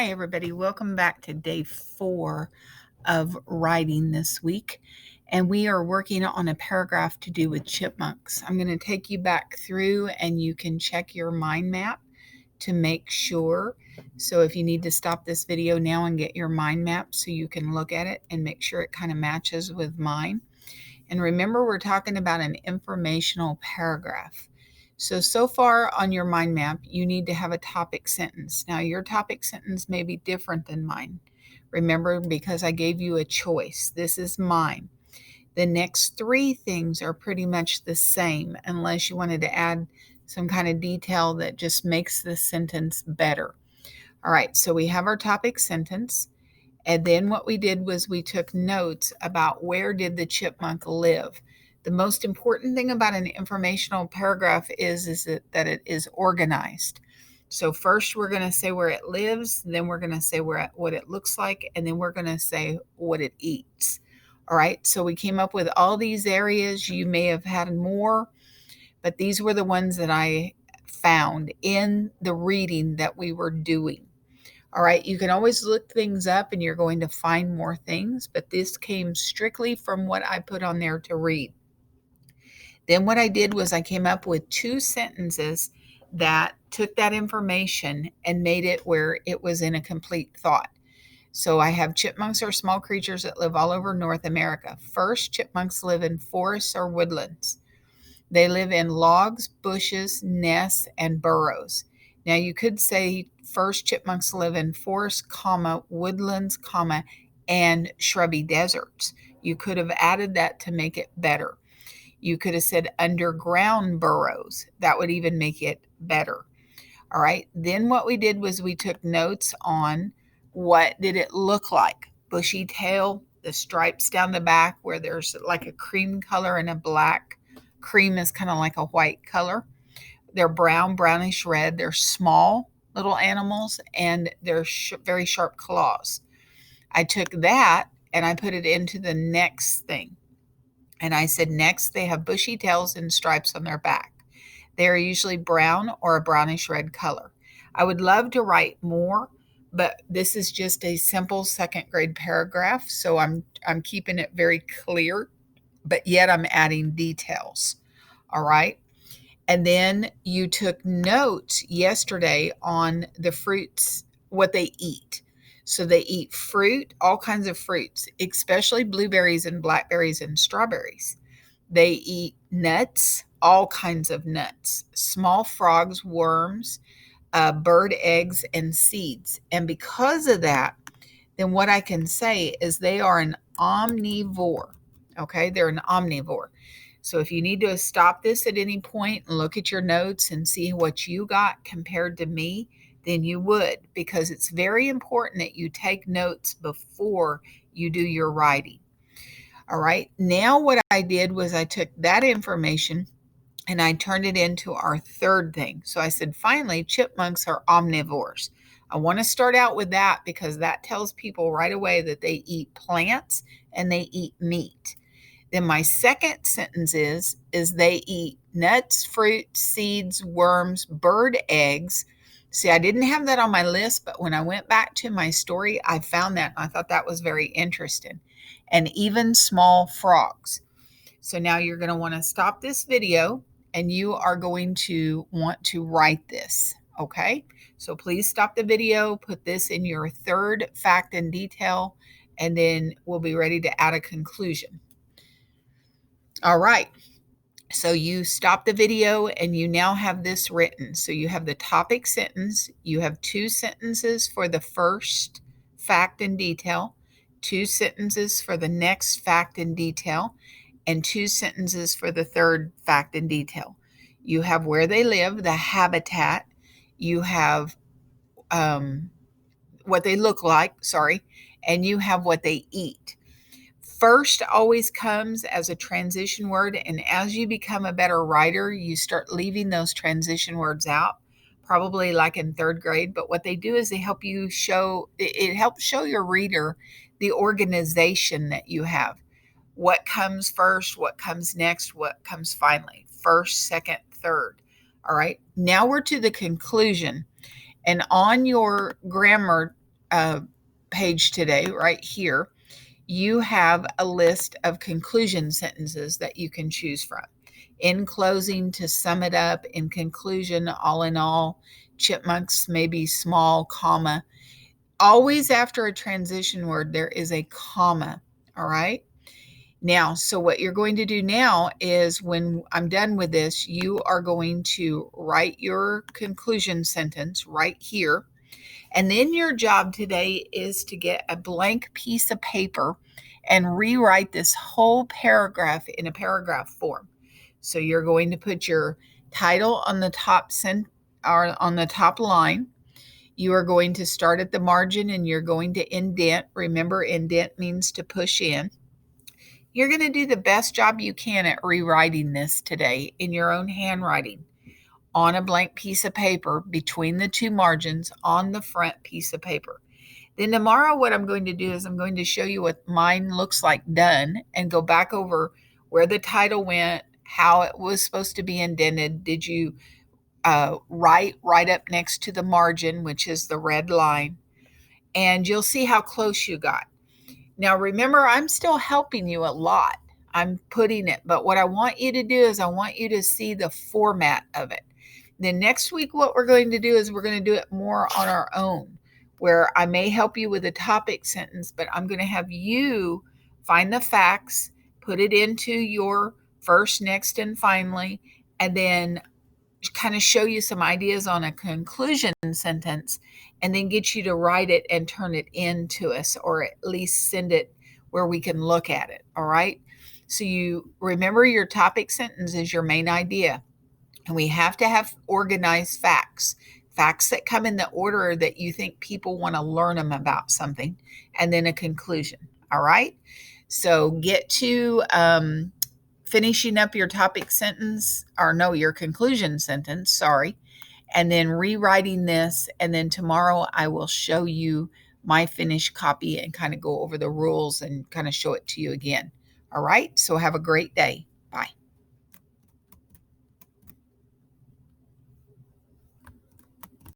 Hi, everybody. Welcome back to day 4 of writing this week. And we are working on a paragraph to do with chipmunks. I'm going to take you back through and you can check your mind map to make sure. So, if you need to stop this video now and get your mind map so you can look at it and make sure it kind of matches with mine. And remember, we're talking about an informational paragraph. So far on your mind map, you need to have a topic sentence. Now, your topic sentence may be different than mine. Remember, because I gave you a choice. This is mine. The next 3 things are pretty much the same, unless you wanted to add some kind of detail that just makes the sentence better. All right, so we have our topic sentence. And then what we did was we took notes about where did the chipmunk live. The most important thing about an informational paragraph is that it is organized. So first we're going to say where it lives, then we're going to say what it looks like, and then we're going to say what it eats. All right, so we came up with all these areas. You may have had more, but these were the ones that I found in the reading that we were doing. All right, you can always look things up and you're going to find more things, but this came strictly from what I put on there to read. Then what I did was I came up with 2 sentences that took that information and made it where it was in a complete thought. So I have chipmunks are small creatures that live all over North America. First, chipmunks live in forests or woodlands. They live in logs, bushes, nests, and burrows. Now you could say first chipmunks live in forests, woodlands, and shrubby deserts. You could have added that to make it better. You could have said underground burrows. That would even make it better. All right. Then what we did was we took notes on what did it look like? Bushy tail, the stripes down the back where there's like a cream color and a black. Cream is kind of like a white color. They're brown, brownish red. They're small little animals and they're very sharp claws. I took that and I put it into the next thing. And I said, next, they have bushy tails and stripes on their back. They are usually brown or a brownish red color. I would love to write more, but this is just a simple second grade paragraph. So I'm keeping it very clear, but yet I'm adding details. All right. And then you took notes yesterday on the fruits, what they eat. So they eat fruit, all kinds of fruits, especially blueberries and blackberries and strawberries. They eat nuts, all kinds of nuts, small frogs, worms, bird eggs, and seeds. And because of that, then what I can say is they are an omnivore. Okay, they're an omnivore. So if you need to stop this at any point and look at your notes and see what you got compared to me, then you would, because it's very important that you take notes before you do your writing. All right. Now, what I did was I took that information and I turned it into our third thing. So I said, finally, chipmunks are omnivores. I want to start out with that because that tells people right away that they eat plants and they eat meat. Then my second sentence is they eat nuts, fruit, seeds, worms, bird eggs. See, I didn't have that on my list, but when I went back to my story, I found that and I thought that was very interesting. And even small frogs. So now you're going to want to stop this video and you are going to want to write this. Okay. So please stop the video, put this in your third fact and detail, and then we'll be ready to add a conclusion. All right. So you stop the video and you now have this written. So you have the topic sentence. You have 2 sentences for the first fact and detail, 2 sentences for the next fact and detail, and 2 sentences for the third fact and detail. You have where they live, the habitat. You have what they look like, and you have what they eat. First always comes as a transition word, and as you become a better writer, you start leaving those transition words out, probably like in 3rd grade. But what they do is they help you it helps show your reader the organization that you have. What comes first, what comes next, what comes finally. First, second, third. All right. Now we're to the conclusion. And on your grammar page today, right here, you have a list of conclusion sentences that you can choose from. In closing, to sum it up, in conclusion, all in all, chipmunks may be small, comma. Always after a transition word, there is a comma. All right. Now, so what you're going to do now is when I'm done with this, you are going to write your conclusion sentence right here. And then your job today is to get a blank piece of paper and rewrite this whole paragraph in a paragraph form. So you're going to put your title on the top or on the top line. You are going to start at the margin and you're going to indent. Remember, indent means to push in. You're going to do the best job you can at rewriting this today in your own handwriting on a blank piece of paper between the two margins on the front piece of paper. Then tomorrow, what I'm going to do is I'm going to show you what mine looks like done and go back over where the title went, how it was supposed to be indented. Did you write right up next to the margin, which is the red line? And you'll see how close you got. Now, remember, I'm still helping you a lot. I'm putting it, but what I want you to do is I want you to see the format of it. Then next week, what we're going to do is we're going to do it more on our own, where I may help you with a topic sentence, but I'm going to have you find the facts, put it into your first, next, and finally, and then kind of show you some ideas on a conclusion sentence and then get you to write it and turn it into us, or at least send it where we can look at it. All right. So you remember your topic sentence is your main idea. And we have to have organized facts that come in the order that you think people want to learn them about something, and then a conclusion. All right. So get to finishing up your topic sentence, or no, your conclusion sentence, sorry, and then rewriting this. And then tomorrow I will show you my finished copy and kind of go over the rules and kind of show it to you again. All right. So have a great day. Bye.